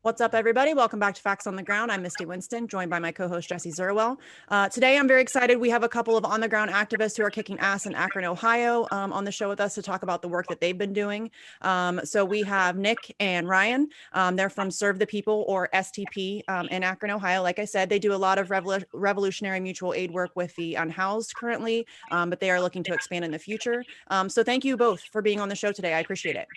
What's up, everybody? Welcome back to Facts on the Ground. I'm Misty Winston, joined by my co-host Jesse Zerwell. Today, I'm very excited. We have a couple of on-the-ground activists who are kicking ass in Akron, Ohio, on the show with us to talk about the work that they've been doing. So we have Nick and Ryan. They're from Serve the People, or STP, in Akron, Ohio. Like I said, they do a lot of revolutionary mutual aid work with the unhoused currently, but they are looking to expand in the future. So thank you both for being on the show today. I appreciate it.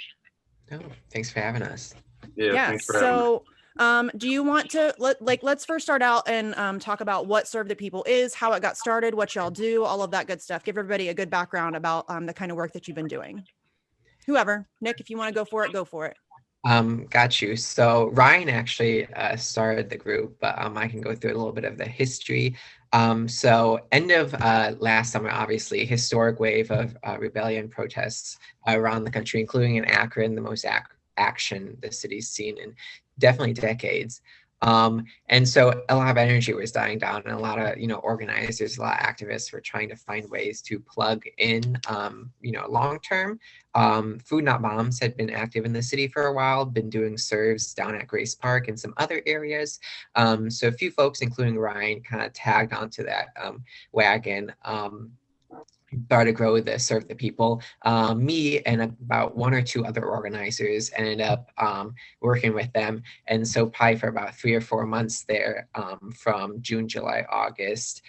Oh, thanks for having us. Yeah, Thanks for having me. do you want to let's first start out and talk about what Serve the People is, how it got started, what y'all do, all of that good stuff. Give everybody a good background about the kind of work that you've been doing. Whoever, Nick, if you want to go for it, go for it. Got you. So Ryan actually started the group, but I can go through a little bit of the history. So end of last summer, obviously, historic wave of rebellion protests around the country, including in Akron, the most action the city's seen in definitely decades. And so a lot of energy was dying down, and a lot of, organizers, a lot of activists were trying to find ways to plug in, long term. Food Not Bombs had been active in the city for a while, been doing serves down at Grace Park and some other areas. So a few folks, including Ryan, kind of tagged onto that wagon. Started to grow the Serve the People. Me and about one or two other organizers ended up working with them. And so probably for about 3 or 4 months there, from June, July, August,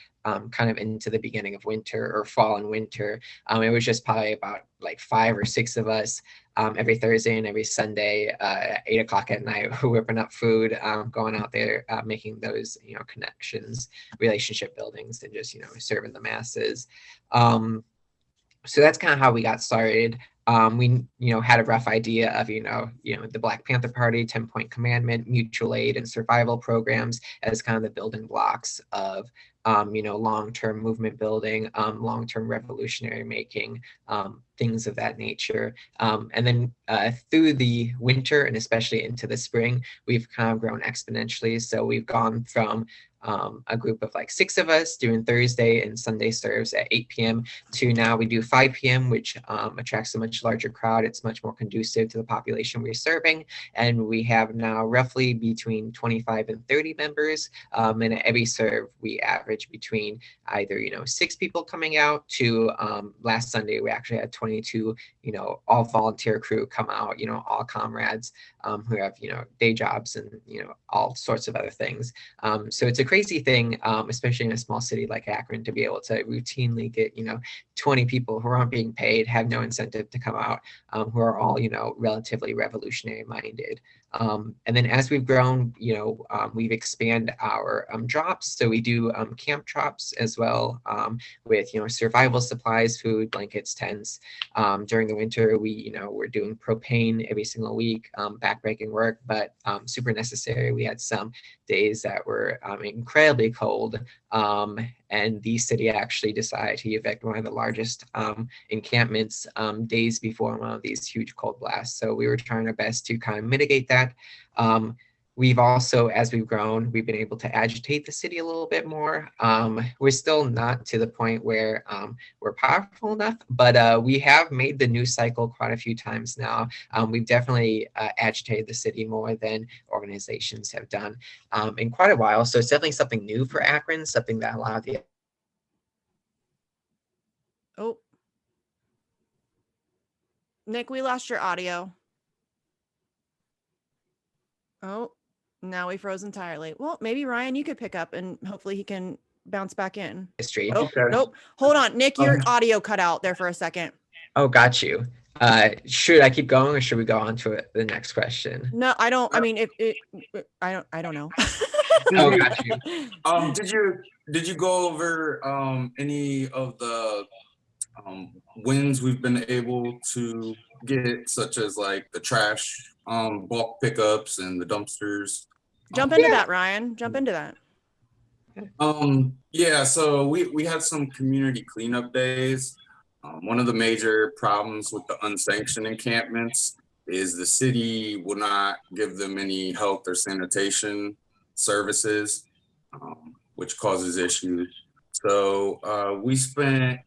kind of into the beginning of winter or fall and winter. It was just probably about like 5 or 6 of us every Thursday and every Sunday at 8 o'clock at night, whipping up food, going out there, making those, connections, relationship buildings, and just, serving the masses. So that's kind of how we got started. We, had a rough idea of, the Black Panther Party, 10-point commandment, mutual aid, and survival programs as kind of the building blocks of, long-term movement building, long-term revolutionary making, things of that nature. And then through the winter and especially into the spring, we've kind of grown exponentially. So we've gone from a group of like 6 of us doing Thursday and Sunday serves at 8 p.m. to now we do 5 p.m., which attracts a much larger crowd. It's much more conducive to the population we're serving. And we have now roughly between 25 and 30 members. And at every serve, we average between either, 6 people coming out to last Sunday, we actually had 22, all volunteer crew come out, all comrades who have, day jobs and, all sorts of other things. So it's a crazy thing, especially in a small city like Akron, to be able to routinely get, 20 people who aren't being paid, have no incentive to come out, who are all, relatively revolutionary minded. And then as we've grown, we've expanded our drops. So we do camp drops as well, with, survival supplies, food, blankets, tents. During the winter, we're doing propane every single week, backbreaking work, but super necessary. We had some days that were incredibly cold, and the city actually decided to evict one of the largest encampments days before one of these huge cold blasts. So we were trying our best to kind of mitigate that. We've also, as we've grown, we've been able to agitate the city a little bit more. We're still not to the point where we're powerful enough, but we have made the news cycle quite a few times now. We've definitely agitated the city more than organizations have done in quite a while. So it's definitely something new for Akron, something that a lot of the... Oh, Nick, we lost your audio. Oh, now we froze entirely. Well, maybe Ryan, you could pick up and hopefully he can bounce back in. History. Oh, Okay. nope. Hold on, Nick, your audio cut out there for a second. Oh, got you. Should I keep going or should we go on to the next question? No, I don't. I mean, I don't know. Oh, got you. Did you go over any of the wins we've been able to get, such as like the trash bulk pickups and the dumpsters? Jump into that, Ryan. Jump into that. Yeah, so we had some community cleanup days. One of the major problems with the unsanctioned encampments is the city will not give them any health or sanitation services, which causes issues. So we spent,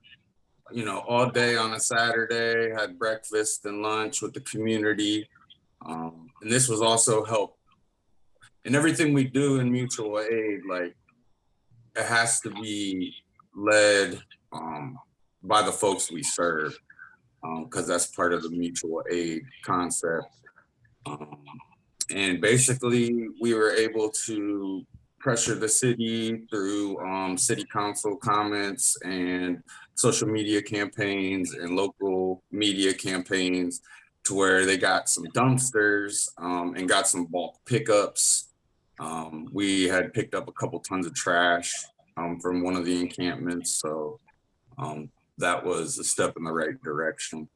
all day on a Saturday, had breakfast and lunch with the community. And this was also helped and everything we do in mutual aid, like it has to be led by the folks we serve, because that's part of the mutual aid concept. And basically, we were able to pressure the city through city council comments and social media campaigns and local media campaigns to where they got some dumpsters and got some bulk pickups. We had picked up a couple tons of trash from one of the encampments. So that was a step in the right direction.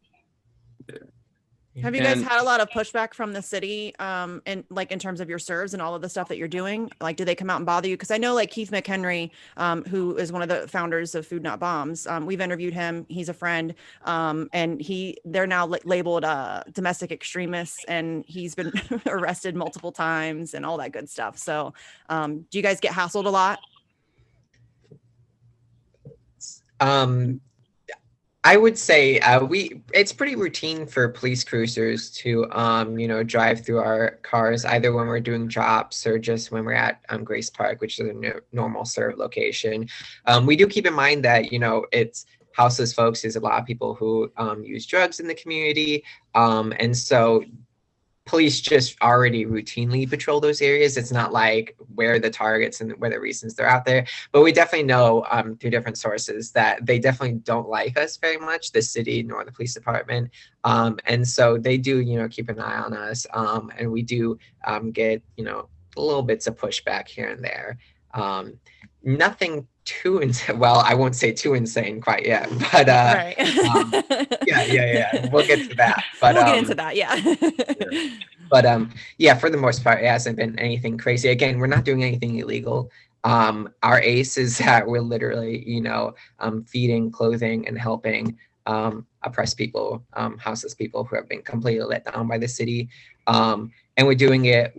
Yeah. Have you guys had a lot of pushback from the city and like in terms of your serves and all of the stuff that you're doing? Like, do they come out and bother you? Because I know like Keith McHenry, who is one of the founders of Food Not Bombs, we've interviewed him. He's a friend, and they're now labeled domestic extremists, and he's been arrested multiple times and all that good stuff. So do you guys get hassled a lot? I would say it's pretty routine for police cruisers to drive through our cars, either when we're doing drops or just when we're at Grace Park, which is a normal serve location. We do keep in mind that it's houseless folks. There's a lot of people who use drugs in the community, and so police just already routinely patrol those areas. It's not like where the targets and where the reasons they're out there, but we definitely know through different sources that they definitely don't like us very much, the city nor the police department. And so they do, keep an eye on us. And we do get, little bits of pushback here and there. Nothing too insane. Well, I won't say too insane quite yet, but right. Yeah. We'll get to that. But we'll get into that. Yeah. But yeah, for the most part, it hasn't been anything crazy. Again, we're not doing anything illegal. Our ace is that we're literally, feeding, clothing, and helping oppressed people, houseless people who have been completely let down by the city. And we're doing it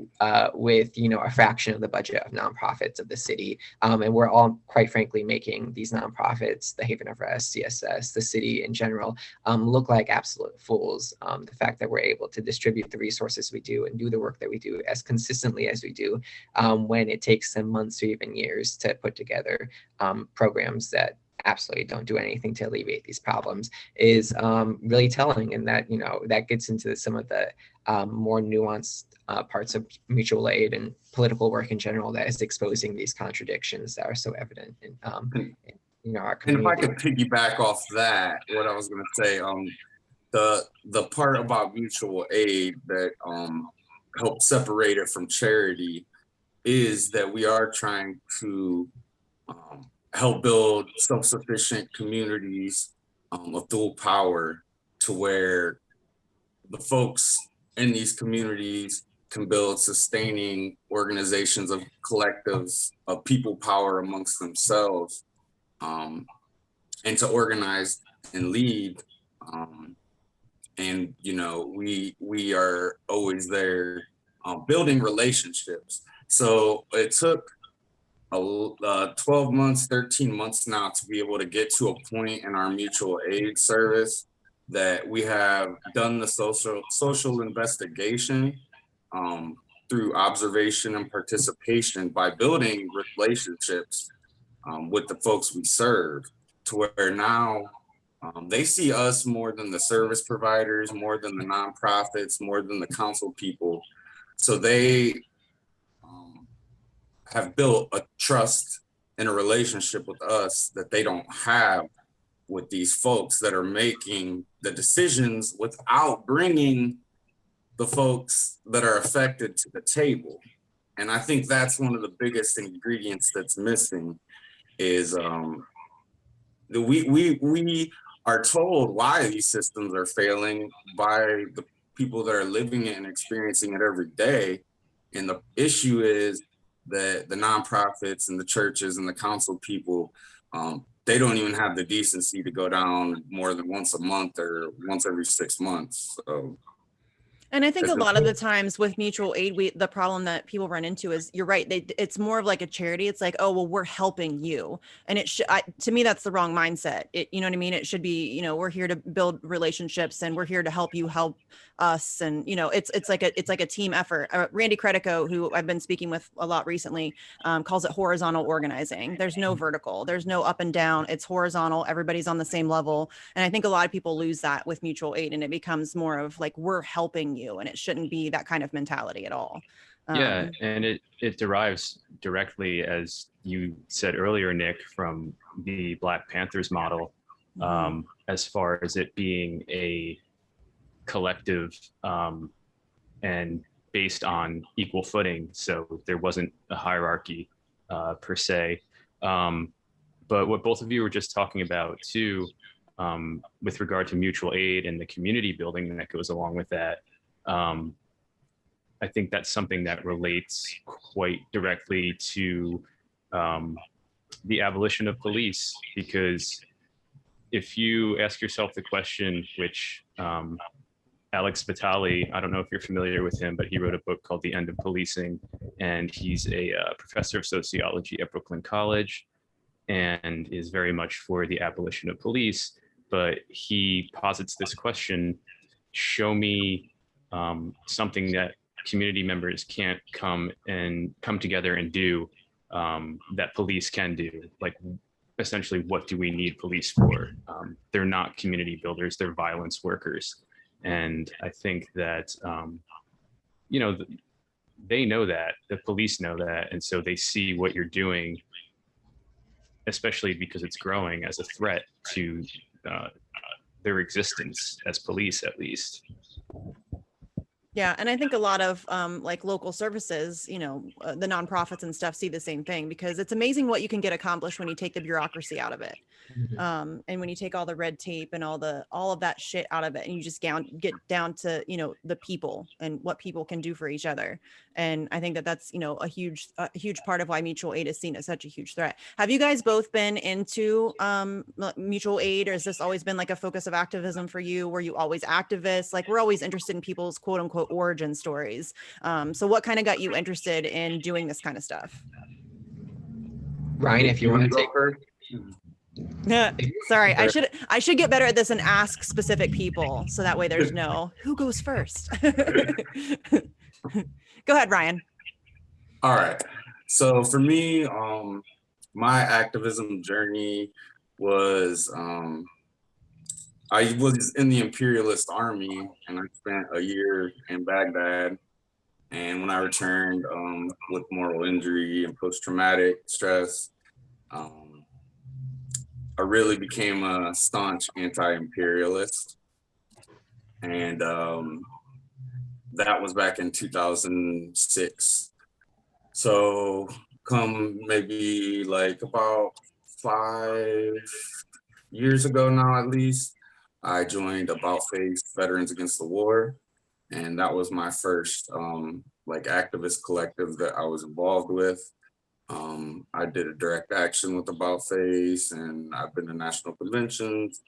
with, a fraction of the budget of nonprofits of the city. And we're all, quite frankly, making these nonprofits, the Haven of Rest, CSS, the city in general, look like absolute fools. The fact that we're able to distribute the resources we do and do the work that we do as consistently as we do, when it takes them months or even years to put together programs that absolutely don't do anything to alleviate these problems is really telling. And that, that gets into some of the more nuanced parts of mutual aid and political work in general that is exposing these contradictions that are so evident in our community. And if I could piggyback off that, what I was going to say, the part about mutual aid that helps separate it from charity is that we are trying to help build self-sufficient communities of dual power, to where the folks in these communities can build sustaining organizations of collectives of people power amongst themselves, and to organize and lead. And we are always there building relationships. So it took 12 months, 13 months now to be able to get to a point in our mutual aid service that we have done the social investigation through observation and participation by building relationships with the folks we serve, to where now they see us more than the service providers, more than the nonprofits, more than the council people. So they have built a trust and a relationship with us that they don't have with these folks that are making the decisions without bringing the folks that are affected to the table. And I think that's one of the biggest ingredients that's missing is we are told why these systems are failing by the people that are living it and experiencing it every day. And the issue is that the nonprofits and the churches and the council people, they don't even have the decency to go down more than once a month or once every 6 months. So. And I think It's a lot of the times with mutual aid, the problem that people run into is, you're right, it's more of like a charity. It's like, oh, well, we're helping you. And to me, that's the wrong mindset. You know what I mean? It should be, we're here to build relationships and we're here to help you help us. And, it's like a team effort. Randy Credico, who I've been speaking with a lot recently, calls it horizontal organizing. There's no vertical, there's no up and down. It's horizontal. Everybody's on the same level. And I think a lot of people lose that with mutual aid, and it becomes more of like, we're helping you, and it shouldn't be that kind of mentality at all. Yeah, and it derives directly, as you said earlier, Nick, from the Black Panthers model, as far as it being a collective and based on equal footing. So there wasn't a hierarchy per se. But what both of you were just talking about too, with regard to mutual aid and the community building that goes along with that, I think that's something that relates quite directly to the abolition of police. Because if you ask yourself the question, which Alex Vitale, I don't know if you're familiar with him, but he wrote a book called The End of Policing, and he's a professor of sociology at Brooklyn College and is very much for the abolition of police. But he posits this question: show me something that community members can't come together and do that police can do. Like, essentially, what do we need police for? They're not community builders, they're violence workers. And I think that, they know that, the police know that. And so they see what you're doing, especially because it's growing, as a threat to their existence as police, at least. Yeah. And I think a lot of like local services, the nonprofits and stuff see the same thing, because it's amazing what you can get accomplished when you take the bureaucracy out of it. And when you take all the red tape and all of that shit out of it, and you just get down to, the people and what people can do for each other. And I think that that's, a huge part of why mutual aid is seen as such a huge threat. Have you guys both been into mutual aid, or has this always been like a focus of activism for you? Were you always activists? Like, we're always interested in people's quote unquote origin stories. So what kind of got you interested in doing this kind of stuff? Ryan, if you want to take her. Sorry, I should get better at this and ask specific people, so that way there's no who goes first. Go ahead, Ryan. All right. So for me, my activism journey was, I was in the imperialist army, and I spent a year in Baghdad. And when I returned with moral injury and post-traumatic stress, I really became a staunch anti-imperialist. And that was back in 2006. So come maybe like about 5 years ago now, at least, I joined About Face Veterans Against the War. And that was my first like activist collective that I was involved with. I did a direct action with About Face, and I've been to national conventions,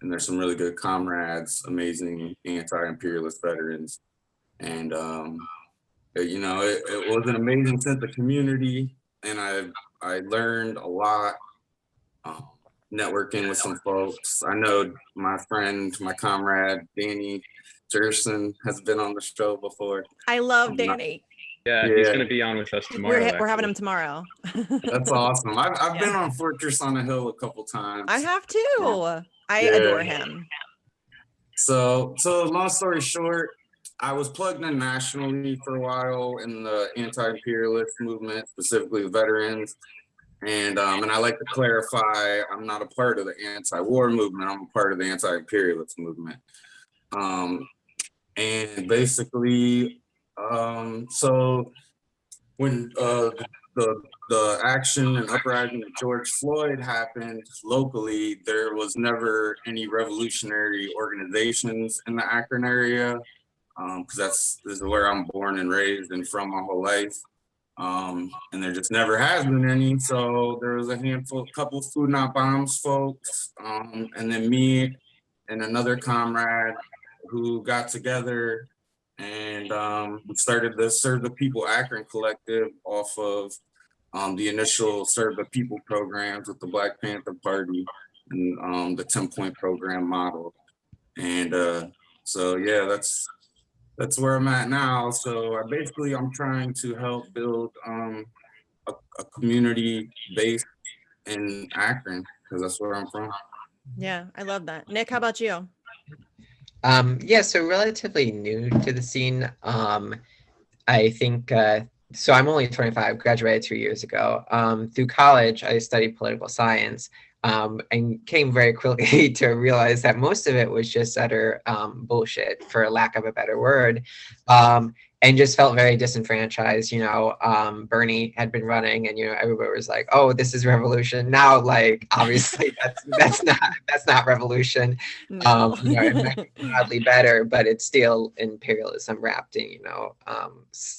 and there's some really good comrades, amazing anti-imperialist veterans. And, it was an amazing sense of community, and I learned a lot networking with some folks. I know my friend, my comrade, Danny Jerson has been on the show before. I love Danny. Yeah, he's going to be on with us tomorrow. We're having him tomorrow. That's awesome. I've been on Fortress on a Hill a couple times. I have too. I adore him. So long story short, I was plugged in nationally for a while in the anti-imperialist movement, specifically the veterans. And I like to clarify, I'm not a part of the anti-war movement. I'm a part of the anti-imperialist movement. And basically, so when the action and uprising of George Floyd happened locally, there was never any revolutionary organizations in the Akron area, because this is where I'm born and raised and from my whole life. And there just never has been any. So there was a couple Food Not Bombs folks, and then me and another comrade who got together and we started the Serve the People Akron Collective off of the initial Serve the People programs with the Black Panther Party and the 10-point program model. And so yeah, that's where I'm at now. So I'm trying to help build a community base in Akron because that's where I'm from. Yeah, I love that. Nick, how about you? Yeah, so relatively new to the scene. I think so. I'm only 25, graduated 2 years ago. Through college, I studied political science, and came very quickly to realize that most of it was just utter bullshit, for lack of a better word. And just felt very disenfranchised. Bernie had been running, and everybody was like, "Oh, this is revolution." Now, like, obviously, that's not revolution. No. It might be mildly better, but it's still imperialism wrapped in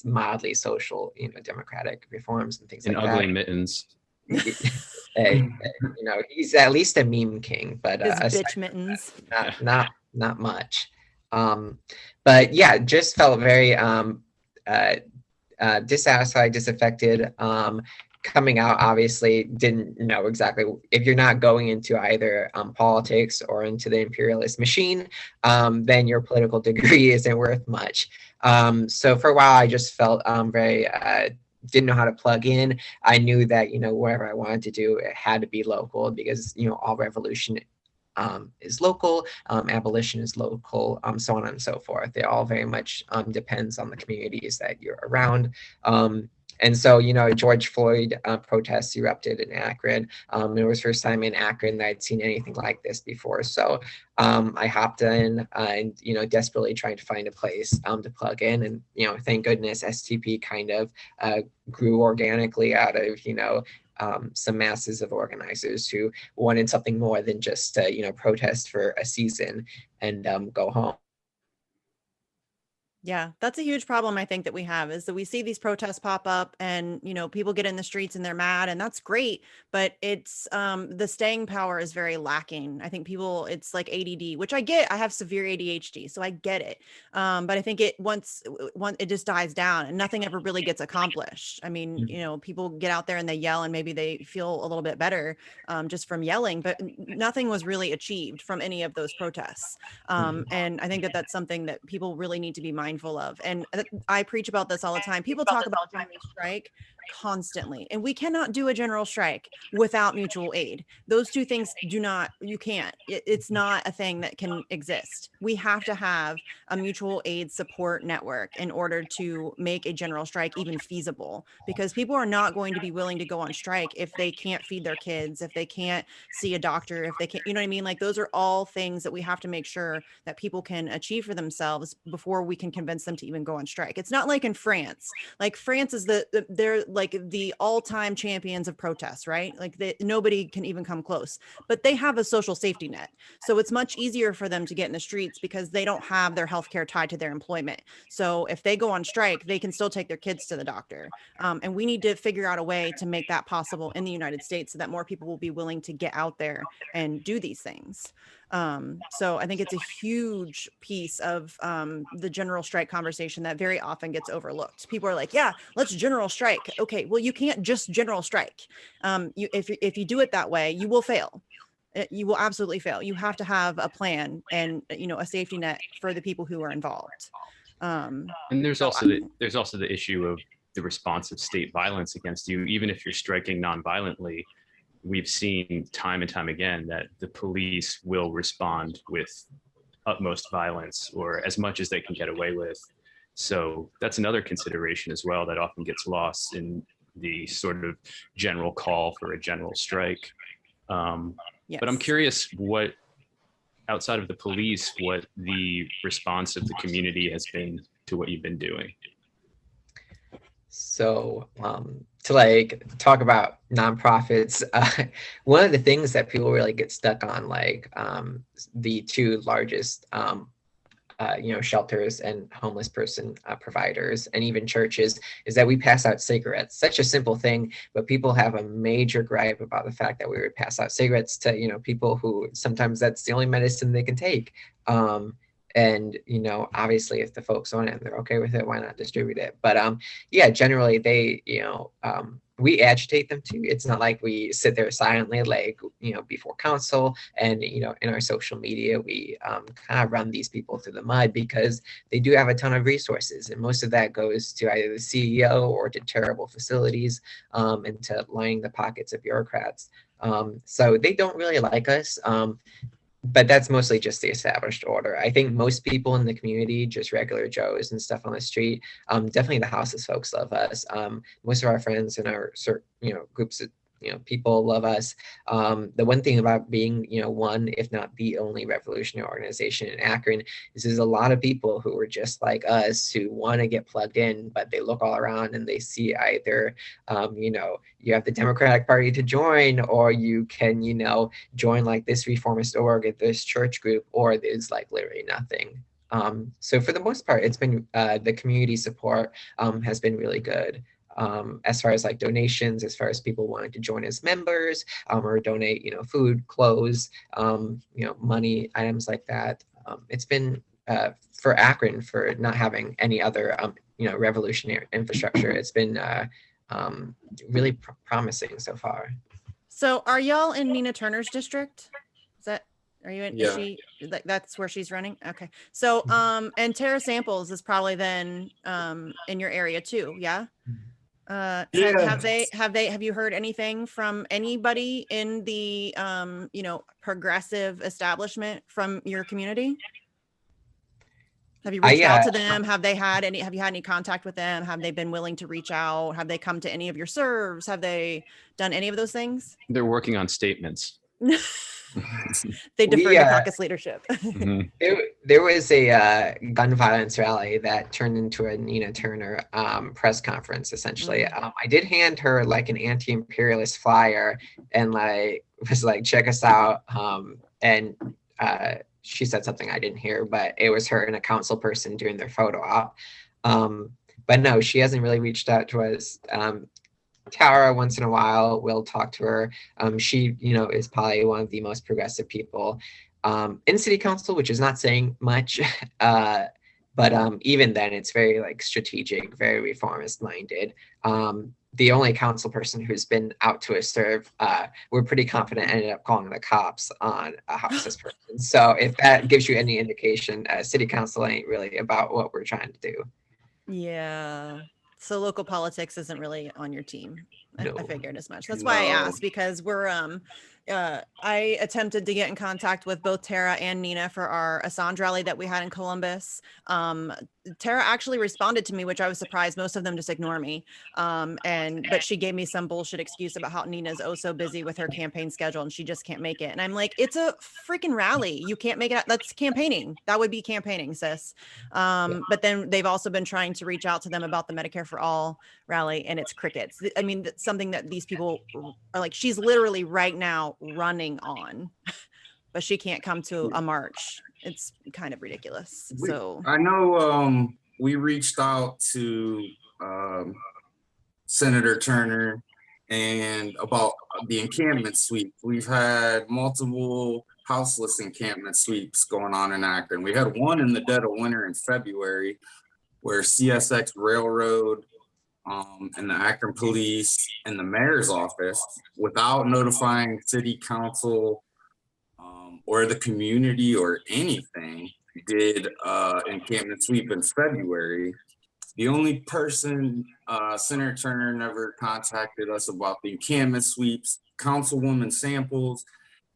mildly social, democratic reforms and things In like ugly that. mittens. Hey, he's at least a meme king, but His aside bitch mittens. not much. But yeah, just felt very dissatisfied, disaffected. Coming out, obviously didn't know exactly, if you're not going into either politics or into the imperialist machine, then your political degree isn't worth much. So for a while, I just felt very didn't know how to plug in. I knew that whatever I wanted to do, it had to be local, because all revolution is local, abolition is local, so on and so forth. It all very much depends on the communities that you're around. And so, George Floyd protests erupted in Akron. It was the first time in Akron that I'd seen anything like this before. So I hopped in and, desperately trying to find a place to plug in. And, thank goodness STP kind of grew organically out of, some masses of organizers who wanted something more than just to, protest for a season and go home. Yeah, that's a huge problem I think that we have, is that we see these protests pop up and, people get in the streets and they're mad, and that's great, but it's the staying power is very lacking. I think people, it's like ADD, which I get. I have severe ADHD, so I get it. But I think once it just dies down and nothing ever really gets accomplished. I mean, people get out there and they yell and maybe they feel a little bit better just from yelling, but nothing was really achieved from any of those protests. And I think that that's something that people really need to be mindful of. And I preach about this all the time. People talk about general strike constantly, and we cannot do a general strike without mutual aid. Those two things you can't. It's not a thing that can exist. We have to have a mutual aid support network in order to make a general strike even feasible, because people are not going to be willing to go on strike if they can't feed their kids, if they can't see a doctor, if they can't, you know what I mean? Like, those are all things that we have to make sure that people can achieve for themselves before we can convince them to even go on strike. It's not like in France. Like, France is they're like the all-time champions of protests, right? Like, nobody can even come close, but they have a social safety net. So it's much easier for them to get in the streets because they don't have their healthcare tied to their employment. So if they go on strike, they can still take their kids to the doctor. And we need to figure out a way to make that possible in the United States so that more people will be willing to get out there and do these things. So I think it's a huge piece of the general strike conversation that very often gets overlooked. People are like, yeah, let's general strike. Okay, well, you can't just general strike. If you do it that way, you will fail. You will absolutely fail. You have to have a plan and, a safety net for the people who are involved. And there's also the issue of the response of state violence against you. Even if you're striking nonviolently, we've seen time and time again that the police will respond with utmost violence, or as much as they can get away with. So that's another consideration as well that often gets lost in the sort of general call for a general strike. Yes. But I'm curious what, outside of the police, what the response of the community has been to what you've been doing. So to talk about nonprofits, one of the things that people really get stuck on, the two largest shelters and homeless person providers and even churches, is that we pass out cigarettes. Such a simple thing, but people have a major gripe about the fact that we would pass out cigarettes to people who sometimes that's the only medicine they can take. And, you know, obviously if the folks on it and they're okay with it, why not distribute it? But yeah, generally they, you know, we agitate them too. It's not like we sit there silently, like, you know, before council and, you know, in our social media, we kind of run these people through the mud because they do have a ton of resources. And most of that goes to either the CEO or to terrible facilities and to lining the pockets of bureaucrats. So they don't really like us. But that's mostly just the established order. I think most people in the community, just regular Joes and stuff on the street, definitely the houseless folks love us. Most of our friends in our you know, groups of, you know, people love us. The one thing about being, you know, one, if not the only revolutionary organization in Akron is there's a lot of people who are just like us who want to get plugged in, but they look all around and they see either, you know, you have the Democratic Party to join, or you can, you know, join like this reformist org at this church group, or there's like literally nothing. So for the most part, it's been the community support has been really good. As far as like donations, as far as people wanting to join as members or donate, you know, food, clothes, you know, money, items like that. It's been for Akron, for not having any other, you know, revolutionary infrastructure, it's been really promising so far. So are y'all in Nina Turner's district? Is that, are you in, Yeah. is she, that's where she's running? Okay. So, and Tara Samples is probably then in your area too, yeah? Yeah. Have you heard anything from anybody in the you know, progressive establishment from your community? Have you reached out to them? Have you had any contact with them? Have they been willing to reach out? Have they come to any of your serves? Have they done any of those things? They're working on statements. They defer to caucus leadership. Mhm. There was a gun violence rally that turned into a Nina Turner press conference, essentially. I did hand her like an anti-imperialist flyer and like was like, check us out. And she said something I didn't hear, but it was her and a council person doing their photo op. But no, she hasn't really reached out to us. Tara, once in a while, will talk to her. She, you know, is probably one of the most progressive people in city council, which is not saying much. But even then, it's very like strategic, very reformist minded. The only council person who's been out to a serve, we're pretty confident ended up calling the cops on a houseless person. So if that gives you any indication, city council ain't really about what we're trying to do. Yeah. So local politics isn't really on your team. No. I figured as much. That's why I asked, because we're I attempted to get in contact with both Tara and Nina for our Assange rally that we had in Columbus. Tara actually responded to me, which I was surprised. Most of them just ignore me. But she gave me some bullshit excuse about how Nina's oh so busy with her campaign schedule and she just can't make it. And I'm like, it's a freaking rally. You can't make it. That's campaigning. That would be campaigning, sis. But then they've also been trying to reach out to them about the Medicare for All rally, and it's crickets. I mean, that's something that these people are like, she's literally right now running on, but she can't come to a march. It's kind of ridiculous. So I know we reached out to Senator Turner and about the encampment sweep. We've had multiple houseless encampment sweeps going on in Akron. We had one in the dead of winter in February where CSX Railroad and the Akron Police and the mayor's office, without notifying city council or the community or anything, did encampment sweep in February. The only person, Senator Turner never contacted us about the encampment sweeps. Councilwoman Samples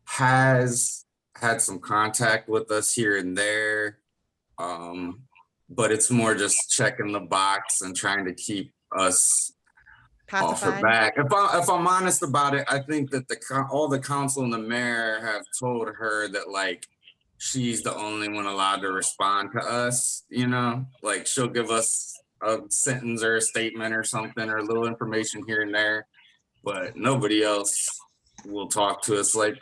has had some contact with us here and there, but it's more just checking the box and trying to keep us off her back. If I'm honest about it, I think that all the council and the mayor have told her that like she's the only one allowed to respond to us. You know, like she'll give us a sentence or a statement or something or a little information here and there, but nobody else will talk to us. Like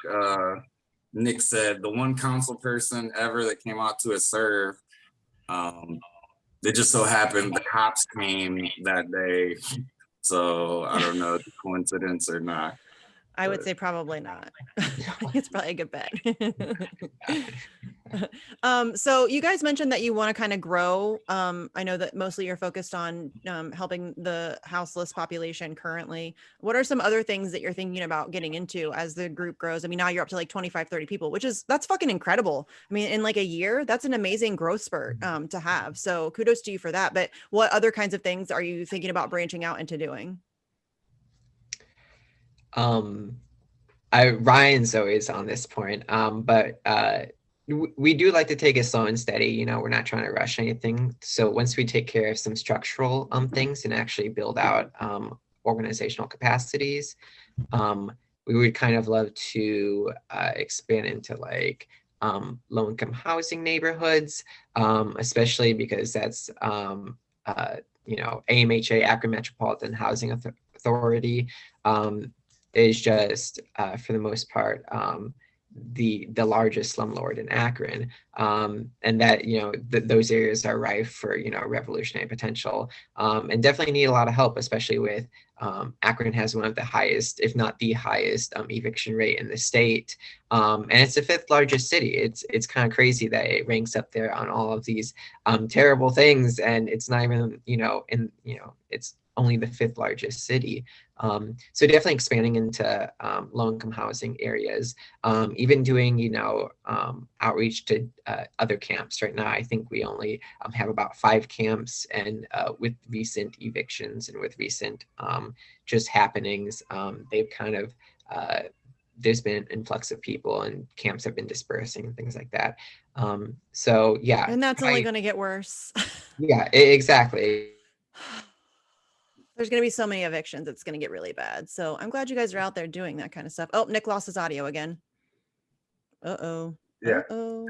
Nick said, the one council person ever that came out to a serve, it just so happened the cops came that day. So I don't know if it's coincidence or not. I would say probably not. I think it's probably a good bet. So you guys mentioned that you want to kind of grow. I know that mostly you're focused on helping the houseless population currently. What are some other things that you're thinking about getting into as the group grows? I mean, now you're up to like 25, 30 people, that's fucking incredible. I mean, in like a year, that's an amazing growth spurt to have. So kudos to you for that. But what other kinds of things are you thinking about branching out into doing? Ryan's always on this point, but we do like to take it slow and steady. You know, we're not trying to rush anything. So once we take care of some structural things and actually build out organizational capacities, we would kind of love to expand into like low-income housing neighborhoods, especially because that's you know, AMHA, Akron Metropolitan Housing Authority, is just for the most part the largest slumlord in Akron, and that, you know, those areas are rife for, you know, revolutionary potential, and definitely need a lot of help, especially with Akron has one of the highest, if not the highest, eviction rate in the state, and it's the 5th largest city. It's kind of crazy that it ranks up there on all of these terrible things, and it's not even, you know, it's only the 5th largest city. So definitely expanding into low-income housing areas, even doing, you know, outreach to other camps. Right now, I think we only have about 5 camps, and with recent evictions and with recent just happenings, they've kind of, there's been an influx of people and camps have been dispersing and things like that. So yeah. And that's only going to get worse. Yeah, exactly. There's going to be so many evictions. It's going to get really bad. So I'm glad you guys are out there doing that kind of stuff. Oh, Nick lost his audio again. Uh-oh. Yeah. Uh-oh.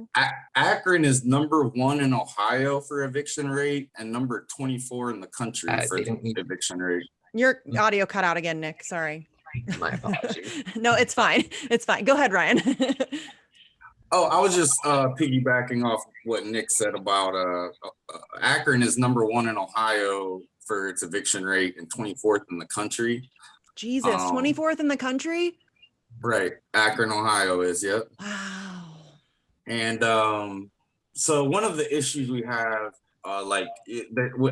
Akron is #1 in Ohio for eviction rate and number 24 in the country for eviction rate. Your audio cut out again, Nick. Sorry. My apologies. No, it's fine. It's fine. Go ahead, Ryan. Oh, I was just piggybacking off what Nick said about Akron is #1 in Ohio for its eviction rate and 24th in the country. Jesus, 24th in the country? Right. Akron, Ohio is, yep. Wow. And so one of the issues we have, I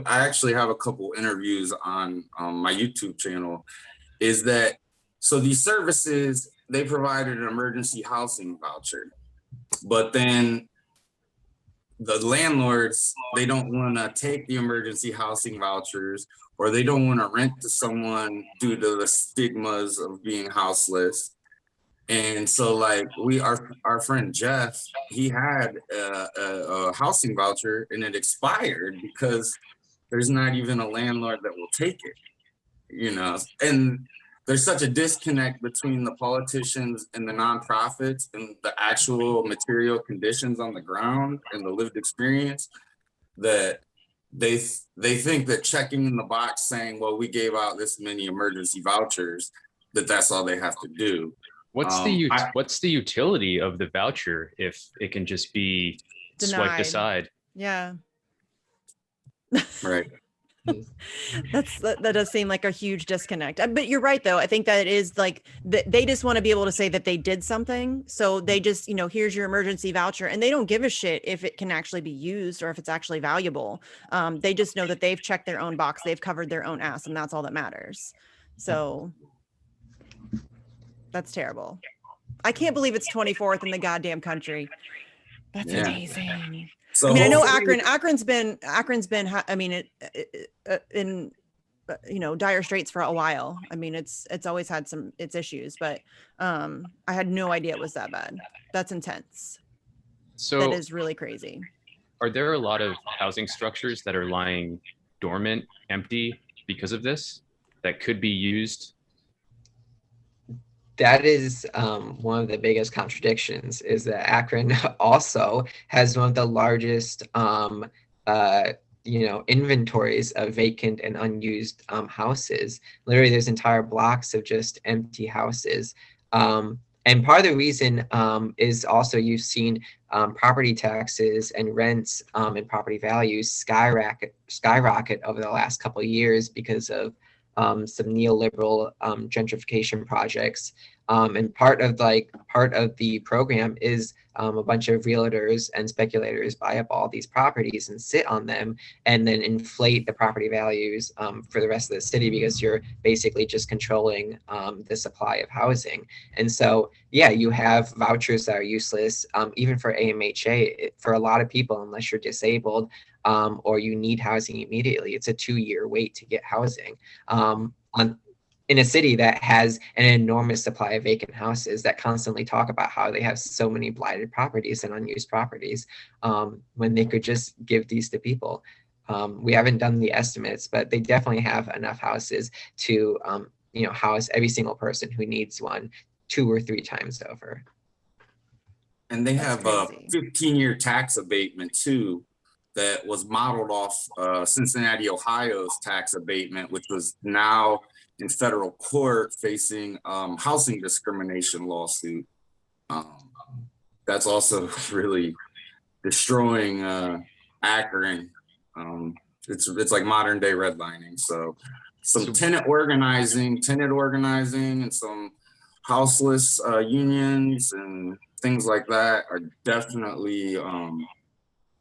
actually have a couple interviews on my YouTube channel, is that, so these services, they provided an emergency housing voucher, but then the landlords, they don't want to take the emergency housing vouchers, or they don't want to rent to someone due to the stigmas of being houseless. And so like our friend Jeff, he had a housing voucher and it expired because there's not even a landlord that will take it, you know. And there's such a disconnect between the politicians and the nonprofits and the actual material conditions on the ground and the lived experience, that they think that checking in the box saying, well, we gave out this many emergency vouchers, that's all they have to do. What's the utility of the voucher if it can just be swiped aside? Yeah. Right. That does seem like a huge disconnect. But you're right, though. I think that it is like they just want to be able to say that they did something. So they just, you know, here's your emergency voucher, and they don't give a shit if it can actually be used or if it's actually valuable. They just know that they've checked their own box, they've covered their own ass, and that's all that matters. So that's terrible. I can't believe it's 24th in the goddamn country. That's amazing. So I mean, I know Akron's been, I mean, in, you know, dire straits for a while. I mean, it's always had its issues, but I had no idea it was that bad. That's intense. So that is really crazy. Are there a lot of housing structures that are lying dormant, empty because of this, that could be used? That is one of the biggest contradictions, is that Akron also has one of the largest, you know, inventories of vacant and unused houses. Literally, there's entire blocks of just empty houses. And part of the reason is also you've seen property taxes and rents and property values skyrocket over the last couple of years because of some neoliberal gentrification projects. And part of the program is a bunch of realtors and speculators buy up all these properties and sit on them and then inflate the property values for the rest of the city, because you're basically just controlling the supply of housing. And so, yeah, you have vouchers that are useless, even for AMHA. For a lot of people, unless you're disabled or you need housing immediately, it's a 2-year wait to get housing. In a city that has an enormous supply of vacant houses that constantly talk about how they have so many blighted properties and unused properties, when they could just give these to people. We haven't done the estimates, but they definitely have enough houses to house every single person who needs one 2 or 3 times over. And they have a crazy. 15-year tax abatement too, that was modeled off Cincinnati, Ohio's tax abatement, which was now in federal court facing housing discrimination lawsuit. That's also really destroying Akron. It's like modern day redlining. So some tenant organizing and some houseless unions and things like that are definitely,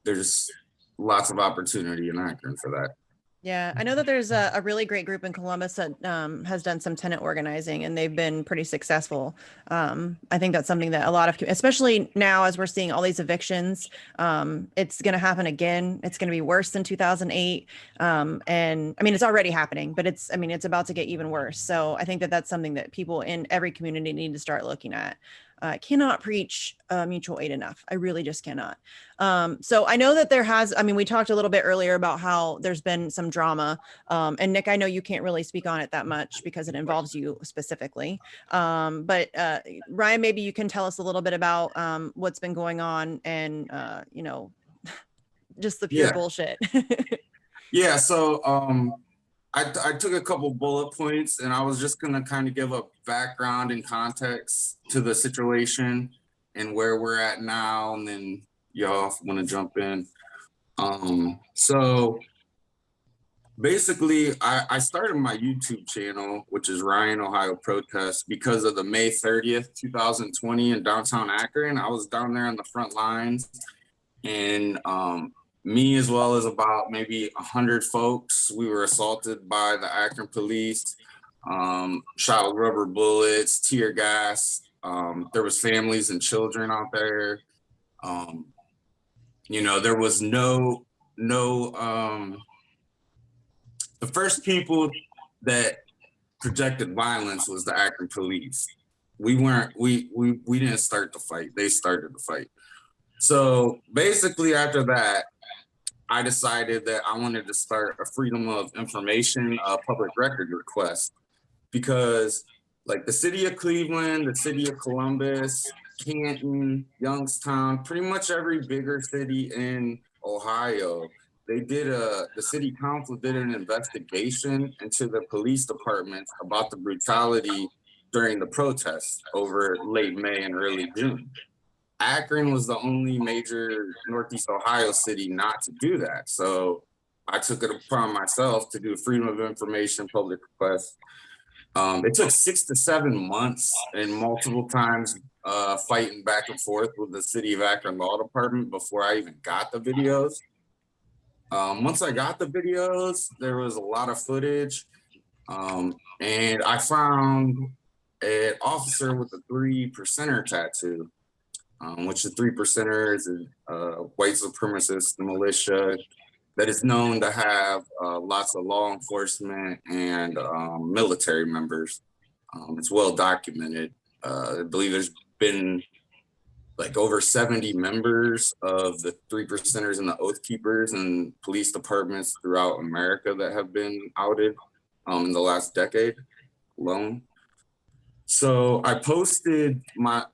there's lots of opportunity in Akron for that. Yeah, I know that there's a really great group in Columbus that has done some tenant organizing, and they've been pretty successful. I think that's something that a lot of, especially now as we're seeing all these evictions, it's going to happen again. It's going to be worse than 2008. And I mean, it's already happening, but it's about to get even worse. So I think that that's something that people in every community need to start looking at. Cannot preach mutual aid enough. I really just cannot. So I know that we talked a little bit earlier about how there's been some drama. And Nick, I know you can't really speak on it that much because it involves you specifically. But Ryan, maybe you can tell us a little bit about what's been going on and, just the pure bullshit. Yeah. So I took a couple bullet points, and I was just going to kind of give a background and context to the situation and where we're at now, and then y'all want to jump in. So basically, I started my YouTube channel, which is Ryan Ohio Protest, because of the May 30th, 2020 in downtown Akron. I was down there on the front lines, and me, as well as about maybe 100 folks, we were assaulted by the Akron police, shot with rubber bullets, tear gas. There was families and children out there. There was no. The first people that projected violence was the Akron police. We didn't start the fight. They started the fight. So basically, after that, I decided that I wanted to start a freedom of information public record request, because like the city of Cleveland, the city of Columbus, Canton, Youngstown, pretty much every bigger city in Ohio, the city council did an investigation into the police departments about the brutality during the protests over late May and early June. Akron was the only major Northeast Ohio city not to do that. So I took it upon myself to do a freedom of information public request. It took 6 to 7 months and multiple times fighting back and forth with the city of Akron Law Department before I even got the videos. Once I got the videos, there was a lot of footage. And I found an officer with a 3% tattoo. Which the 3% is a white supremacist militia that is known to have lots of law enforcement and military members. It's well documented. I believe there's been like over 70 members of the 3%ers and the Oath Keepers and police departments throughout America that have been outed in the last decade alone. So I posted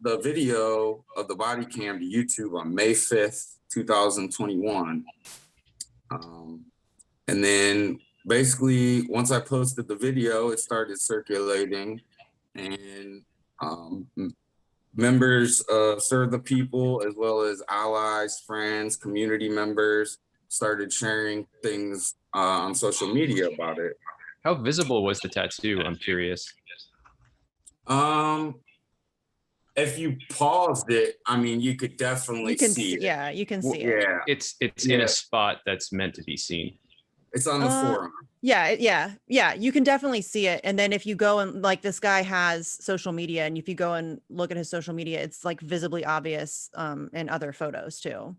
the video of the body cam to YouTube on May 5th, 2021. And then basically once I posted the video, it started circulating, and members of Serve the People, as well as allies, friends, community members, started sharing things on social media about it. How visible was the tattoo? I'm curious. if you paused it, I mean, you could definitely You can see see, it. yeah, you can Well, see it. Yeah, It's Yeah. in a spot that's meant to be seen. it's on the forum. Yeah, you can definitely see it. And then if you go and like this guy has social media, and if you go and look at his social media, it's like visibly obvious in other photos too.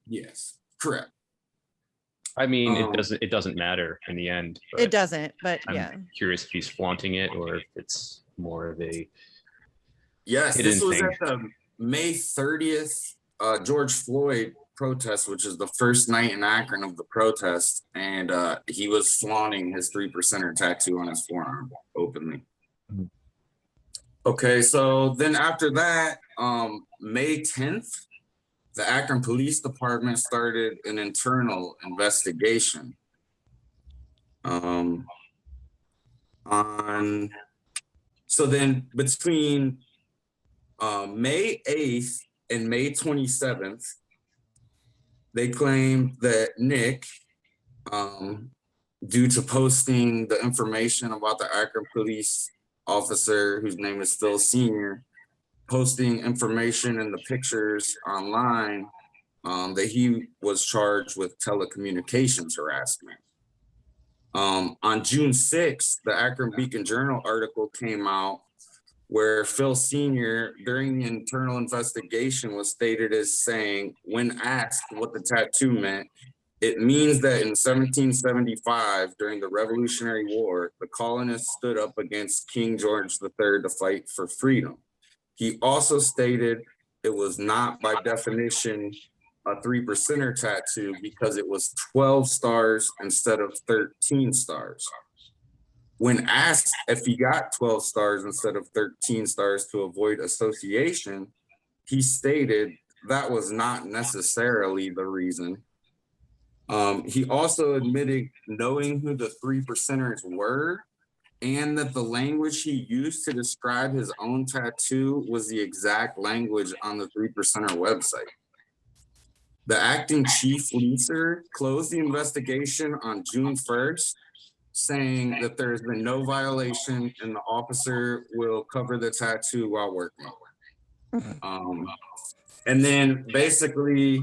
Yes, correct. I mean, Um, it doesn't matter in the end. It But doesn't, but I'm yeah. curious if he's flaunting it or if it's more of a Yes, hidden this was thing. at the May 30th George Floyd protest, which is the first night in Akron of the protest, and he was flaunting his 3%er tattoo on his forearm openly. Mhm. Okay, so then after that, May 10th, the Akron Police Department started an internal investigation. So then between May 8th and May 27th, they claimed that Nick, due to posting the information about the Akron police officer, whose name is Phil Sr., posting information and the pictures online, that he was charged with telecommunications harassment. On June 6th, the Akron Beacon Journal article came out where Phil Sr., during the internal investigation, was stated as saying, when asked what the tattoo meant, it means that in 1775, during the Revolutionary War, the colonists stood up against King George III to fight for freedom. He also stated it was not by definition a 3%er tattoo because it was 12 stars instead of 13 stars. When asked if he got 12 stars instead of 13 stars to avoid association, he stated that was not necessarily the reason. He also admitted knowing who the 3%ers were and that the language he used to describe his own tattoo was the exact language on the 3%er website. The acting chief leaser closed the investigation on June 1st, saying that there has been no violation and the officer will cover the tattoo while working. And then basically,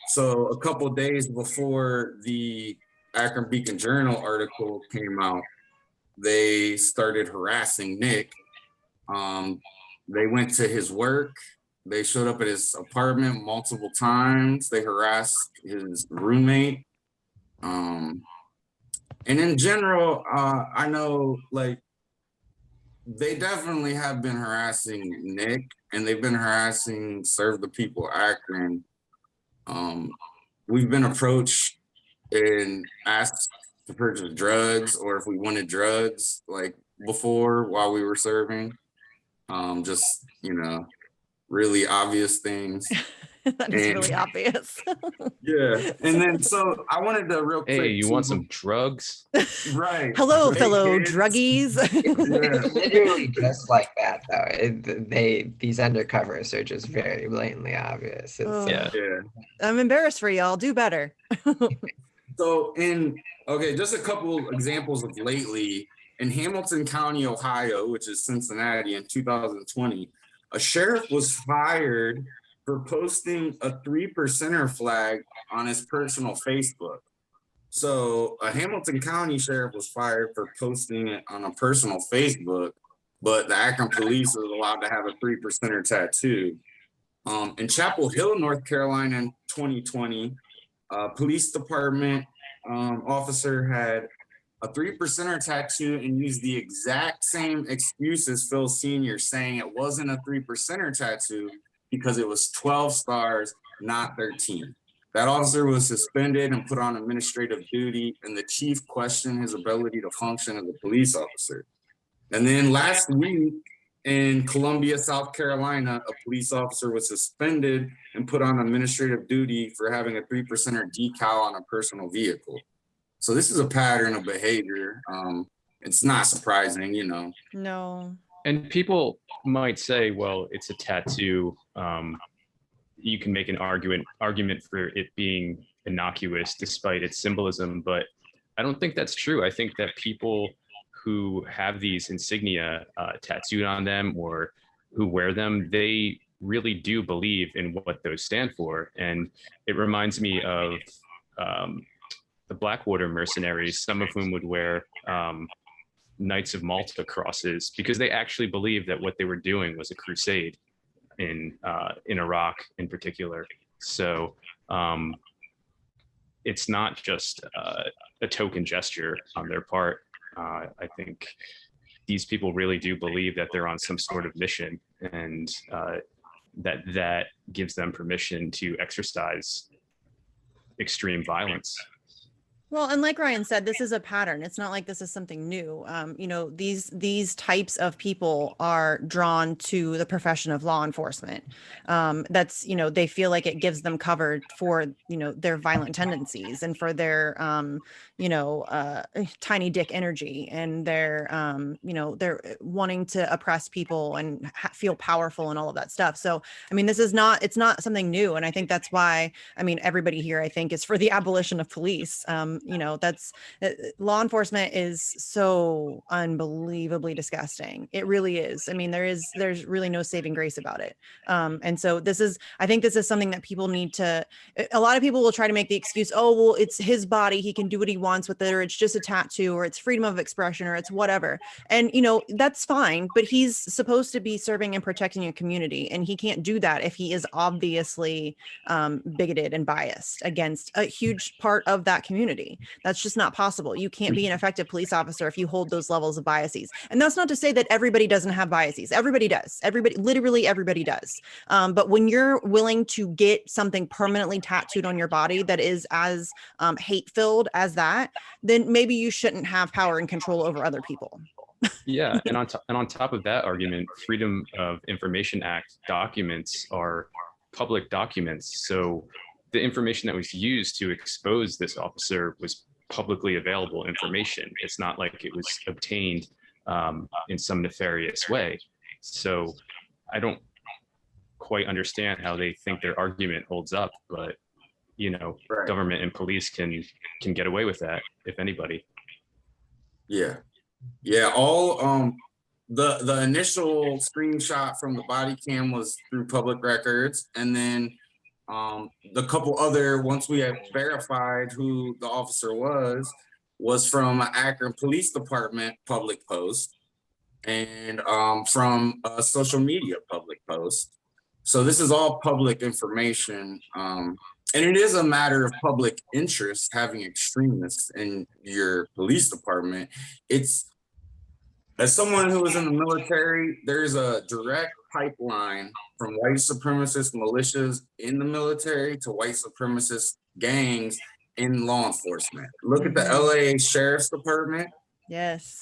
so a couple of days before the Akron Beacon Journal article came out, they started harassing Nick. They went to his work. They showed up at his apartment multiple times. They harassed his roommate. And in general, I know like they definitely have been harassing Nick, and they've been harassing Serve the People Akron. We've been approached and asked to purchase drugs, or if we wanted drugs, like before while we were serving. Just really obvious things. That is really obvious. Yeah, and then so I wanted to real quick. Hey, you want some drugs? Right. Hello, Hey, fellow kids. druggies. It's literally just like that, though. These undercovers are just very blatantly obvious. Oh. Yeah. Yeah. I'm embarrassed for y'all. Do better. So just a couple examples of lately in Hamilton County, Ohio, which is Cincinnati, in 2020, a sheriff was fired for posting a 3%er flag on his personal Facebook. So a Hamilton County sheriff was fired for posting it on a personal Facebook, but the Akron police was allowed to have a 3%er tattoo. In Chapel Hill, North Carolina in 2020, police department officer had a 3%er tattoo and used the exact same excuse as Phil Sr., saying it wasn't a 3%er tattoo because it was 12 stars, not 13. That officer was suspended and put on administrative duty, and the chief questioned his ability to function as a police officer. And then last week in Columbia, South Carolina, a police officer was suspended and put on administrative duty for having a 3%er decal on a personal vehicle. So this is a pattern of behavior. It's not surprising, No. And people might say, well, it's a tattoo. You can make an argument for it being innocuous despite its symbolism, but I don't think that's true. I think that people who have these insignia tattooed on them or who wear them, they really do believe in what those stand for. And it reminds me of the Blackwater mercenaries, some of whom would wear Knights of Malta crosses because they actually believed that what they were doing was a crusade in Iraq in particular. So it's not just a token gesture on their part. I think these people really do believe that they're on some sort of mission, and that gives them permission to exercise extreme violence. Well, and like Ryan said, this is a pattern. It's not like this is something new. You know, these types of people are drawn to the profession of law enforcement. That's, you know, they feel like it gives them cover for, you know, their violent tendencies and for their, you know, tiny dick energy and their, you know, they're wanting to oppress people and feel powerful and all of that stuff. So, I mean, it's not something new. And I think that's why, I mean, everybody here, I think, is for the abolition of police. You know, that's law enforcement is so unbelievably disgusting. It really is. I mean, there's really no saving grace about it. And so I think this is something that people need to, a lot of people will try to make the excuse, oh, well, it's his body. He can do what he wants with it, or it's just a tattoo, or it's freedom of expression, or it's whatever. And, you know, that's fine, but he's supposed to be serving and protecting a community. And he can't do that if he is obviously bigoted and biased against a huge part of that community. That's just not possible. You can't be an effective police officer if you hold those levels of biases. And that's not to say that everybody doesn't have biases. Everybody does. Literally everybody does. But when you're willing to get something permanently tattooed on your body that is as hate-filled as that, then maybe you shouldn't have power and control over other people. Yeah, and on top of that argument, Freedom of Information Act documents are public documents. So the information that was used to expose this officer was publicly available information. It's not like it was obtained in some nefarious way. So I don't quite understand how they think their argument holds up, but you know, right. Government and police can get away with that, if anybody. Yeah. All the initial screenshot from the body cam was through public records, and then the couple other, once we had verified who the officer was from Akron Police Department public post and from a social media public post. So this is all public information. And it is a matter of public interest having extremists in your police department. It's, as someone who was in the military, there's a direct pipeline from white supremacist militias in the military to white supremacist gangs in law enforcement. Look at the LA Sheriff's Department. Yes.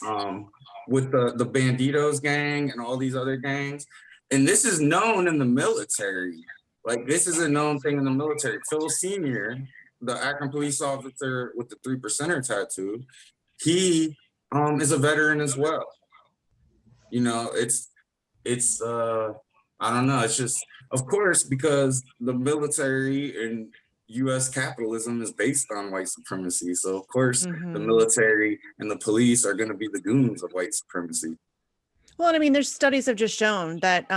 With the Banditos gang and all these other gangs. And this is known in the military. Like, this is a known thing in the military. Phil Sr., the Akron police officer with the 3%er tattoo, he is a veteran as well. You know, it's I don't know. It's just, of course, because the military and U.S. capitalism is based on white supremacy. So, of course, the military and the police are going to be the goons of white supremacy. Well, and I mean, there's studies have just shown that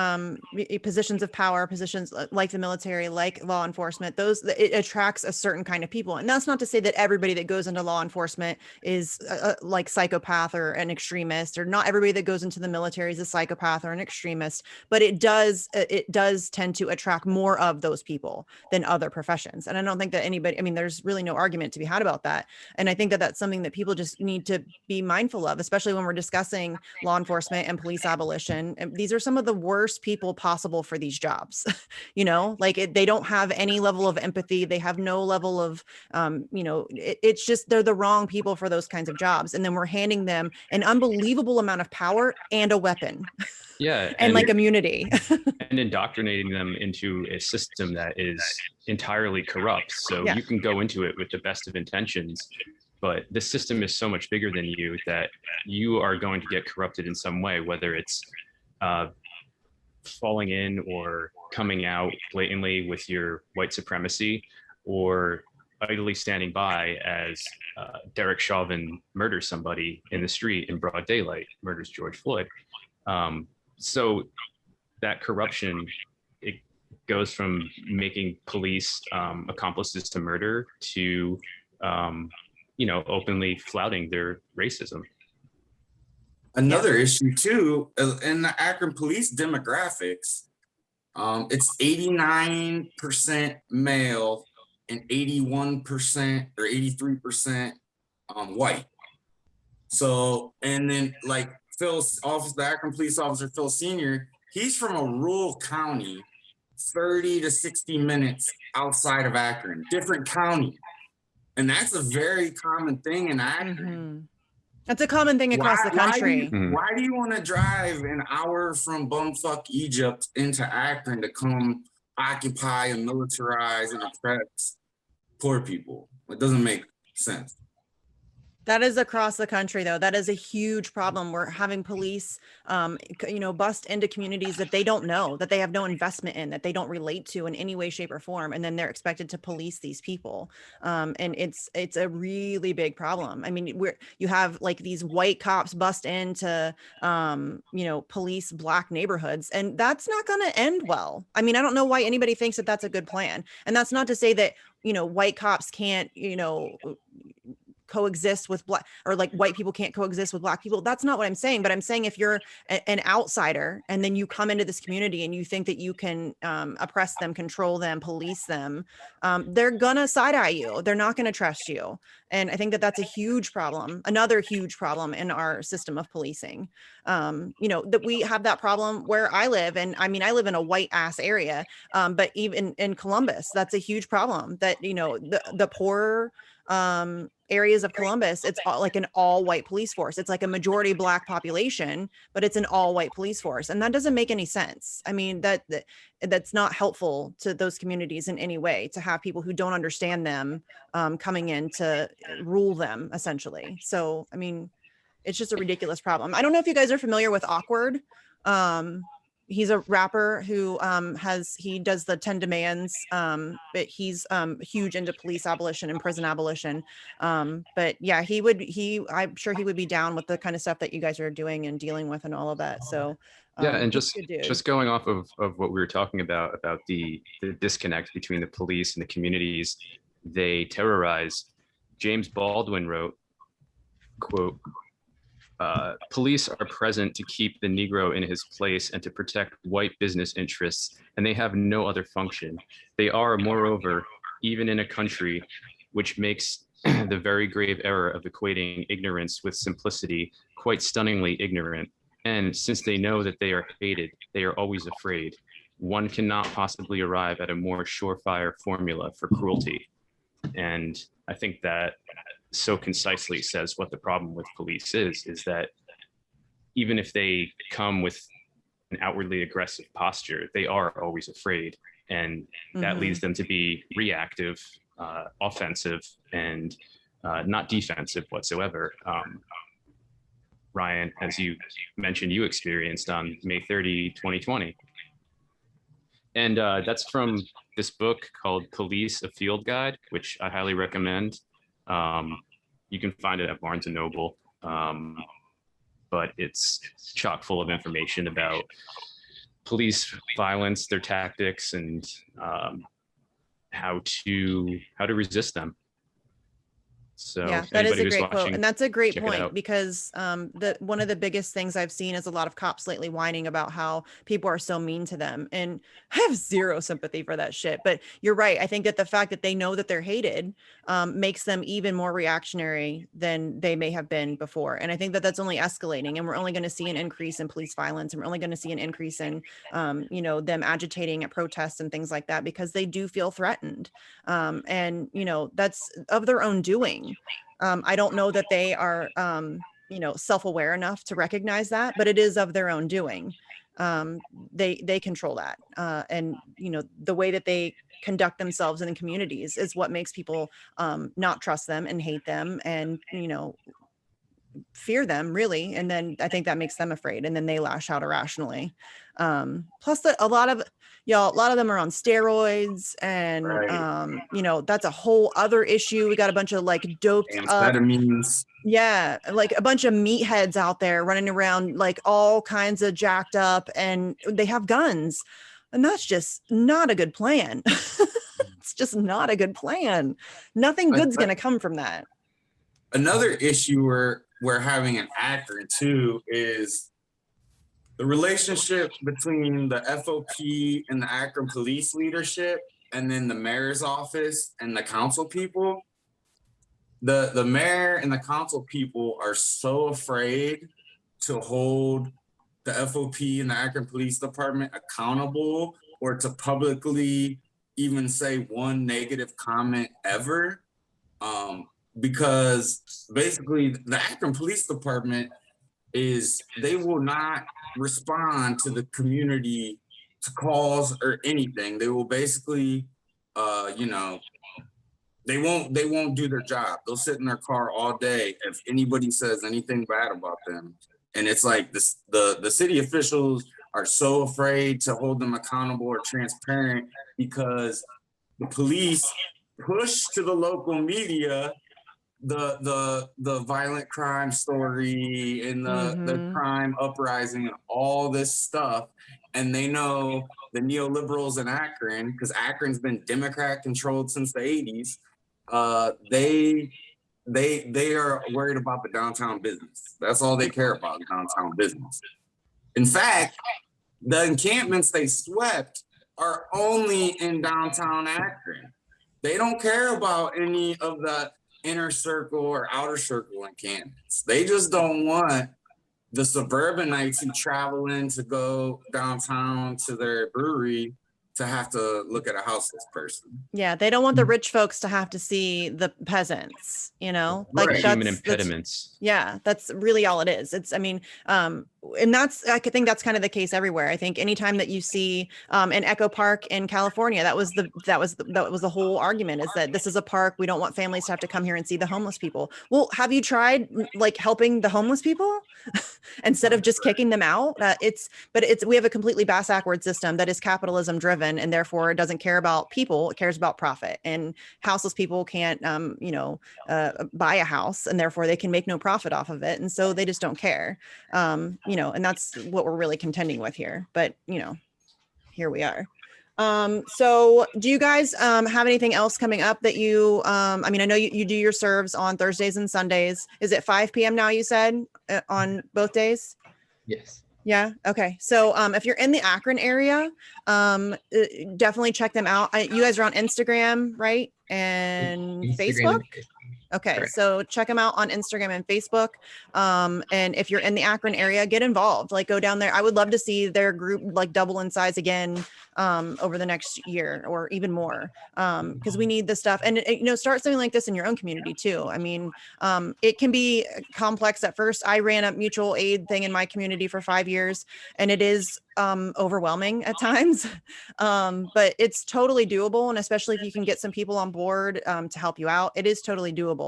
positions of power, positions like the military, like law enforcement, it attracts a certain kind of people. And that's not to say that everybody that goes into law enforcement is like psychopath or an extremist, or not everybody that goes into the military is a psychopath or an extremist, but it does tend to attract more of those people than other professions. And I don't think that anybody, I mean, there's really no argument to be had about that. And I think that that's something that people just need to be mindful of, especially when we're discussing law enforcement and police abolition. And these are some of the worst people possible for these jobs. You know, like they don't have any level of empathy. They have no level of, you know, it's just, they're the wrong people for those kinds of jobs. And then we're handing them an unbelievable amount of power and a weapon. Yeah. and like immunity. And indoctrinating them into a system that is entirely corrupt. So you can go into it with the best of intentions, but the system is so much bigger than you that you are going to get corrupted in some way, whether it's falling in or coming out blatantly with your white supremacy, or idly standing by as Derek Chauvin murders somebody in the street in broad daylight, murders George Floyd. So that corruption, it goes from making police accomplices to murder to, openly flouting their racism. Another issue too, in the Akron police demographics, it's 89% male and 81% or 83% white. So, and then like the Akron police officer, Phil Sr., he's from a rural county, 30 to 60 minutes outside of Akron, different county. And that's a very common thing in Akron. That's a common thing across the country. Why do you want to drive an hour from bumfuck Egypt into Akron to come occupy and militarize and oppress poor people? It doesn't make sense. That is across the country, though. That is a huge problem. We're having police, bust into communities that they don't know, that they have no investment in, that they don't relate to in any way, shape, or form, and then they're expected to police these people. And it's a really big problem. I mean, you have like these white cops bust into, police Black neighborhoods, and that's not going to end well. I mean, I don't know why anybody thinks that that's a good plan. And that's not to say that white cops can't, coexist with Black, or like white people can't coexist with Black people. That's not what I'm saying. But I'm saying if you're an outsider and then you come into this community and you think that you can oppress them, control them, police them, they're gonna side eye you. They're not gonna trust you. And I think that that's a huge problem, another huge problem in our system of policing. That we have that problem where I live. And I mean, I live in a white ass area, but even in Columbus, that's a huge problem that, the poor areas of Columbus, it's like an all white police force. It's like a majority Black population, but it's an all white police force. And that doesn't make any sense. I mean, that's not helpful to those communities in any way, to have people who don't understand them coming in to rule them essentially. So, I mean, it's just a ridiculous problem. I don't know if you guys are familiar with Awkward. He's a rapper who he does the 10 demands, but he's huge into police abolition and prison abolition. But yeah, I'm sure he would be down with the kind of stuff that you guys are doing and dealing with and all of that. So yeah, and just going off of what we were talking about the disconnect between the police and the communities they terrorize, James Baldwin wrote, quote, police are present to keep the Negro in his place and to protect white business interests, and they have no other function. They are, moreover, even in a country which makes the very grave error of equating ignorance with simplicity, quite stunningly ignorant. And since they know that they are hated, they are always afraid. One cannot possibly arrive at a more surefire formula for cruelty. And I think that so concisely says what the problem with police is that even if they come with an outwardly aggressive posture, they are always afraid. And that leads them to be reactive, offensive, and not defensive whatsoever. Ryan, as you mentioned, you experienced on May 30, 2020. And that's from this book called Police, a Field Guide, which I highly recommend. You can find it at Barnes & Noble, but it's chock full of information about police violence, their tactics, and how to resist them. So yeah, that is a great quote. watching, and that's a great point, because one of the biggest things I've seen is a lot of cops lately whining about how people are so mean to them. And I have zero sympathy for that shit. But you're right. I think that the fact that they know that they're hated makes them even more reactionary than they may have been before. And I think that that's only escalating, and we're only going to see an increase in police violence, and we're only going to see an increase in, them agitating at protests and things like that, because they do feel threatened. And, that's of their own doing. I don't know that they are, self-aware enough to recognize that, but it is of their own doing. They control that. And, the way that they conduct themselves in the communities is what makes people not trust them and hate them and, fear them, really. And then I think that makes them afraid, and then they lash out irrationally. Plus a lot of, y'all, a lot of them are on steroids, and Right. you know, that's a whole other issue. We got a bunch of like doped up, Amphetamines. yeah, like a bunch of meatheads out there running around like all kinds of jacked up, and they have guns, and that's just not a good plan. It's just not a good plan. Nothing good's gonna come from that. Another issue we're having in Akron too is the relationship between the FOP and the Akron police leadership, and then the mayor's office and the council people. The mayor and the council people are so afraid to hold the FOP and the Akron Police Department accountable, or to publicly even say one negative comment ever. Because basically the Akron Police Department they will not respond to the community to calls or anything. They will basically, you know, they won't do their job. They'll sit in their car all day if anybody says anything bad about them. And it's like this, the city officials are so afraid to hold them accountable or transparent, because the police push to the local media the violent crime story and the crime uprising and all this stuff. And they know the neoliberals in Akron, because Akron's been Democrat controlled since the 80s. They are worried about the downtown business. That's all they care about, downtown business. In fact, the encampments they swept are only in downtown Akron. They don't care about any of the inner circle or outer circle encampments. They just don't want the suburbanites who travel in to go downtown to their brewery to have to look at a houseless person. Yeah, they don't want the rich folks to have to see the peasants, you know, like Right. Human impediments. Yeah, that's really all it is. It's, I mean, and I think that's kind of the case everywhere. I think anytime that you see an Echo Park in California, that was the whole argument, is that this is a park. We don't want families to have to come here and see the homeless people. Well, have you tried like helping the homeless people instead of just kicking them out? We have a completely bass-backward system that is capitalism driven, and therefore it doesn't care about people. It cares about profit. And houseless people can't, buy a house, and therefore they can make no profit off of it, and so they just don't care. And that's what we're really contending with here. But here we are. So do you guys have anything else coming up that you I know you do your serves on Thursdays and Sundays. Is it 5 p.m. now, you said, on both days? Yes. Yeah. Okay. So if you're in the Akron area, definitely check them out. You guys are on Instagram, right? And Instagram. Facebook? Okay, Correct. so check them out on Instagram and Facebook. And if you're in the Akron area, get involved. Like, go down there. I would love to see their group like double in size again over the next year or even more, because we need this stuff. And start something like this in your own community too. I mean, it can be complex at first. I ran a mutual aid thing in my community for 5 years, and it is overwhelming at times, but it's totally doable. And especially if you can get some people on board to help you out, it is totally doable.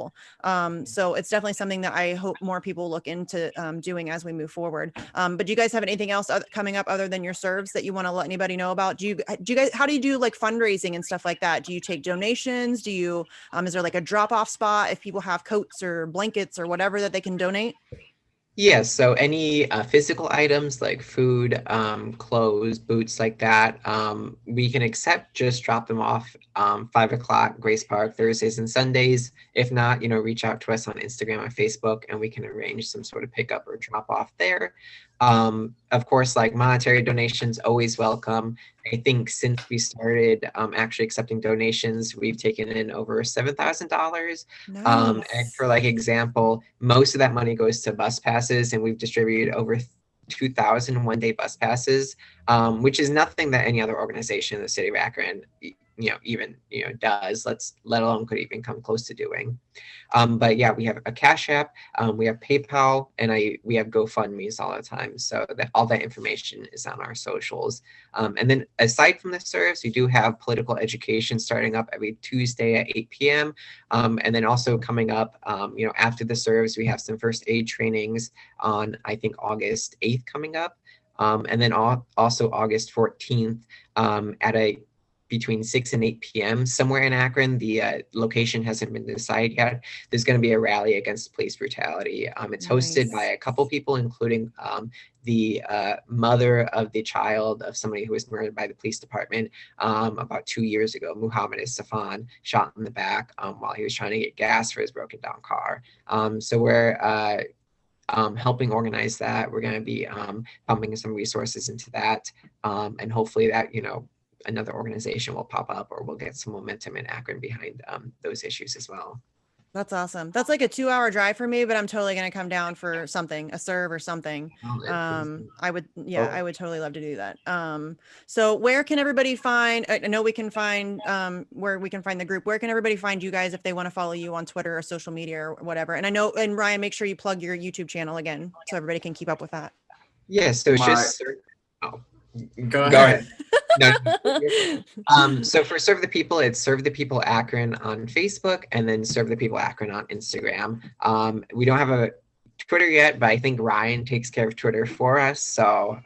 So it's definitely something that I hope more people look into doing as we move forward. But do you guys have anything else coming up other than your serves that you want to let anybody know about? Do you guys, how do you do like fundraising and stuff like that? Do you take donations? Do you, is there like a drop off spot if people have coats or blankets or whatever that they can donate? Yes, so any physical items like food, clothes, boots like that, we can accept. Just drop them off 5 o'clock Grace Park Thursdays and Sundays. If not, reach out to us on Instagram or Facebook, and we can arrange some sort of pickup or drop off there. Of course, like monetary donations, always welcome. I think since we started actually accepting donations, we've taken in over $7,000. Nice. And for like example, most of that money goes to bus passes, and we've distributed over 2,000 one-day bus passes, which is nothing that any other organization in the city of Akron even does, let alone could even come close to doing. But yeah, we have a Cash App, we have PayPal, and we have GoFundMe's all the time. So that all that information is on our socials. And then aside from the serves, we do have political education starting up every Tuesday at 8 p.m. And then also coming up, after the serves, we have some first aid trainings on, I think, August 8th coming up. And then also August 14th at between 6 and 8 p.m. somewhere in Akron. The location hasn't been decided yet. There's going to be a rally against police brutality. It's hosted by a couple people, including the mother of the child of somebody who was murdered by the police department about 2 years ago, Muhammad Estefan, shot in the back while he was trying to get gas for his broken down car. So we're helping organize that. We're going to be pumping some resources into that. And hopefully that, another organization will pop up, or we'll get some momentum in Akron behind those issues as well. That's awesome. That's like a 2-hour drive for me, but I'm totally going to come down for something, a serve or something. I would totally love to do that. So where can everybody find, I know we can find where we can find the group. Where can everybody find you guys if they want to follow you on Twitter or social media or whatever? And I know, and Ryan, make sure you plug your YouTube channel again so everybody can keep up with that. Yeah, so it's just, Go ahead. So for Serve the People, it's Serve the People Akron on Facebook, and then Serve the People Akron on Instagram. We don't have a Twitter yet, but I think Ryan takes care of Twitter for us. So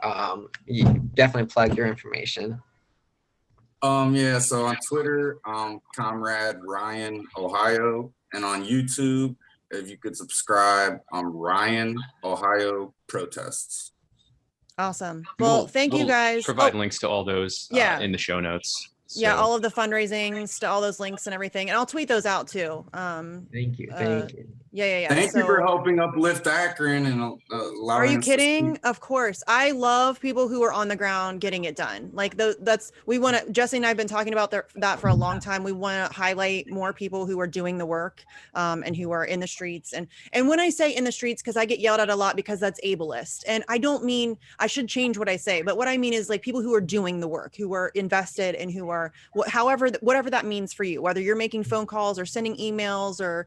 you definitely plug your information. Yeah, so on Twitter, Comrade Ryan Ohio, and on YouTube, if you could subscribe, Ryan Ohio Protests. Awesome. Well, thank you guys. Provide links to all those in the show notes. Yeah, all of the fundraisings, to all those links and everything, and I'll tweet those out too. Thank you. Thank you. Yeah. Thank you for helping uplift Akron and allowing. Are you kidding? Of course. I love people who are on the ground getting it done. Like we want to, Jesse and I have been talking about that for a long time. We want to highlight more people who are doing the work and who are in the streets. And when I say in the streets, because I get yelled at a lot because that's ableist. And I don't mean, I should change what I say, but what I mean is like people who are doing the work, who are invested and who are whatever that means for you, whether you're making phone calls or sending emails or,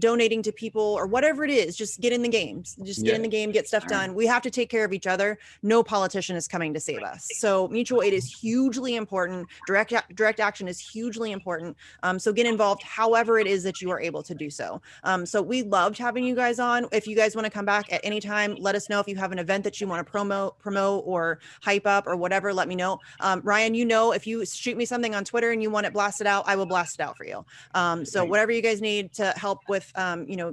donating to people or whatever it is, just get in the games, get in the game, get stuff done. We have to take care of each other. No politician is coming to save us. So mutual aid is hugely important. Direct action is hugely important. So get involved however it is that you are able to do so. So we loved having you guys on. If you guys want to come back at any time, let us know. If you have an event that you want to promote or hype up or whatever, let me know. Ryan, if you shoot me something on Twitter and you want it blasted out, I will blast it out for you. So whatever you guys need to help with,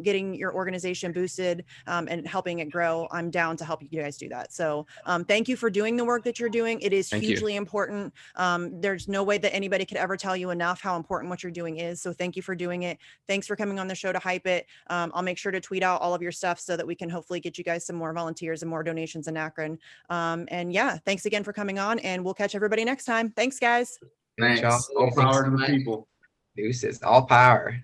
getting your organization boosted and helping it grow, I'm down to help you guys do that. So thank you for doing the work that you're doing. It is hugely important. There's no way that anybody could ever tell you enough how important what you're doing is. So thank you for doing it. Thanks for coming on the show to hype it. I'll make sure to tweet out all of your stuff so that we can hopefully get you guys some more volunteers and more donations in Akron. And yeah, thanks again for coming on, and we'll catch everybody next time. Thanks, guys. Thanks. All power to the people. Deuces. All power.